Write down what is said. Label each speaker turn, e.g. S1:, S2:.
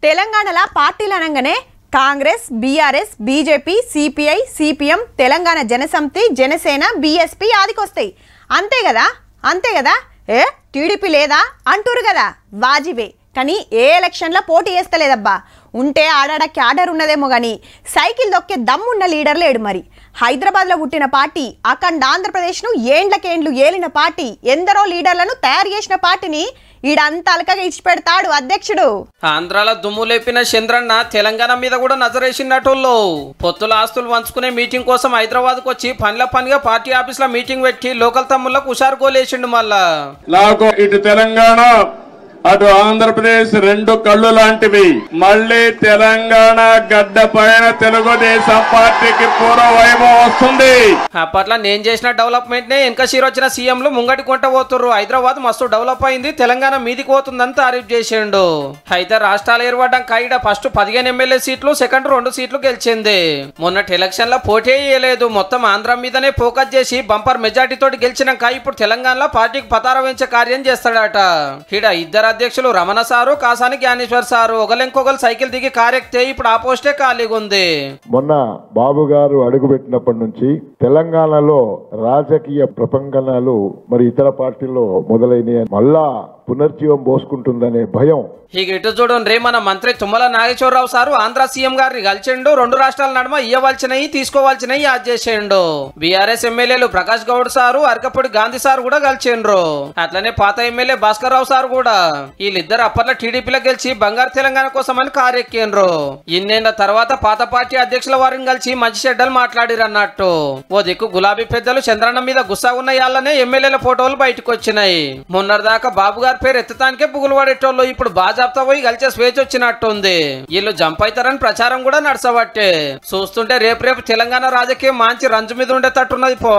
S1: తెలంగాణలో పార్టీలు అనగానే Congress, BRS, BJP, CPI, CPM, Telangana Janasamithi, Janasena, BSP ఆదికొస్తాయి. అంతే కదా టీడీపీ లేదా అంటారు కదా, వాజిబే. కానీ ఏ ఎలక్షన్లో పోటీ చేస్తలేదబ్బా. ఉంటే ఆడాడ క్యాడర్ ఉన్నదేమో కానీ సైకిల్ దొక్కే దమ్మున్న లీడర్ లేడు. మరి హైదరాబాద్లో పుట్టిన పార్టీ, అఖండ ఆంధ్రప్రదేశ్ను ఏండ్లకేండ్లు ఏలిన పార్టీ, ఎందరో లీడర్లను తయారు చేసిన పార్టీని ఈడంతా అలకగా ఇచ్చిపెడతాడు అధ్యక్షుడు.
S2: ఆంధ్రాలో దుమ్ము లేపిన చంద్రన్న తెలంగాణ మీద కూడా నజరేసినట్టుల్లో పొత్తుల ఆస్తులు పంచుకునే మీటింగ్ కోసం హైదరాబాద్కు వచ్చి పనిగా పార్టీ ఆఫీస్ లో మీటింగ్ పెట్టి లోకల్ తమ్ముళ్ళకు హుషారు గోలేసిండు. మళ్ళా
S3: నాకు ఇటు తెలంగాణ అటు ఆంధ్రప్రదేశ్ రెండు కళ్ళు లాంటివి. మళ్ళీ తెలంగాణ గడ్డ పైన తెలుగుదేశం పార్టీకి పూర్వ వైభవం వస్తుంది.
S2: అప్పట్లో నేను చేసిన డెవలప్మెంట్ నే ఇంకా వచ్చిన సీఎంలు ముంగటి కొంట పోతుర్రు. హైదరాబాద్ మస్తు డెవలప్ అయింది, తెలంగాణ మీదికి పోతుందని తారీఫ్ చేసిండు. అయితే రాష్ట్రాలు ఏర్పడ్డం కాయిడ ఫస్ట్ 15 ఎమ్మెల్యే సీట్లు, సెకండ్ 2 సీట్లు గెలిచింది. మొన్నటి ఎలక్షన్ లో పోటీ చేయలేదు, మొత్తం ఆంధ్ర మీదనే ఫోకస్ చేసి బంపర్ మెజార్టీ తోటి గెలిచినాక ఇప్పుడు తెలంగాణలో పార్టీకి పతార వేయించే కార్యం చేస్తాడట. ఈడ ఇద్దరు అధ్యక్షులు రమణ సారు, కాసాని జ్ఞానేశ్వర్ సారు ఒకరికొకరు సైకిల్ దిగి కారెక్తే ఇప్పుడు ఆ పోస్టే ఖాళీగా ఉంది.
S4: మొన్న బాబు గారు అడుగుపెట్టినప్పటి నుంచి తెలంగాణలో రాజకీయ ప్రపంచనాలు మరి ఇతర పార్టీల్లో మొదలైన మళ్ళా పునర్జీవం పోసుకుంటుందనే భయం.
S2: ఇక ఇటు చూడండి, మన మంత్రి తుమ్మల నాగేశ్వరరావు సారు ఆంధ్ర సీఎం గారిని కలిసిండు. 2 రాష్ట్రాల నడుమ ఇవ్వవలసినవి తీసుకోవాల్సినవి యాద్ చేసేయండు. బీఆర్ఎస్ ఎమ్మెల్యేలు ప్రకాష్ గౌడ్ సారు, అరకపూడి గాంధీ సార్ కూడా కలిసిండ్రు. అట్లనే పాత ఎమ్మెల్యే భాస్కర్ రావు సార్ కూడా. వీళ్ళిద్దరు అప్పట్లో టీడీపీలో గెలిచి బంగారు తెలంగాణ కోసమని కారెక్కిండ్రు. ఇన్నేళ్ల తర్వాత పాత పార్టీ అధ్యక్షుల వారిని కలిసి మంచి చెడ్డలు మాట్లాడిరు అన్నట్టు. ఓ దిక్కు గులాబీ పెద్దలు చంద్రన్న మీద గుస్సా ఉన్న యాళ్ళనే ఎమ్మెల్యేల ఫోటోలు బయటకు వచ్చినాయి. మొన్నటిదాకా బాబు గారి పేరు ఎత్తటానికే పుగులు పడేటోళ్ళు ఇప్పుడు బాజాబ్తా పోయి కలిసే స్వేచ్ఛ వచ్చినట్టుంది. వీళ్ళు జంప్ అవుతారని ప్రచారం కూడా నడసబట్టే. చూస్తుంటే రేపు తెలంగాణ రాజకీయం మంచి రంజు మీద ఉండేటట్టున్నది పో.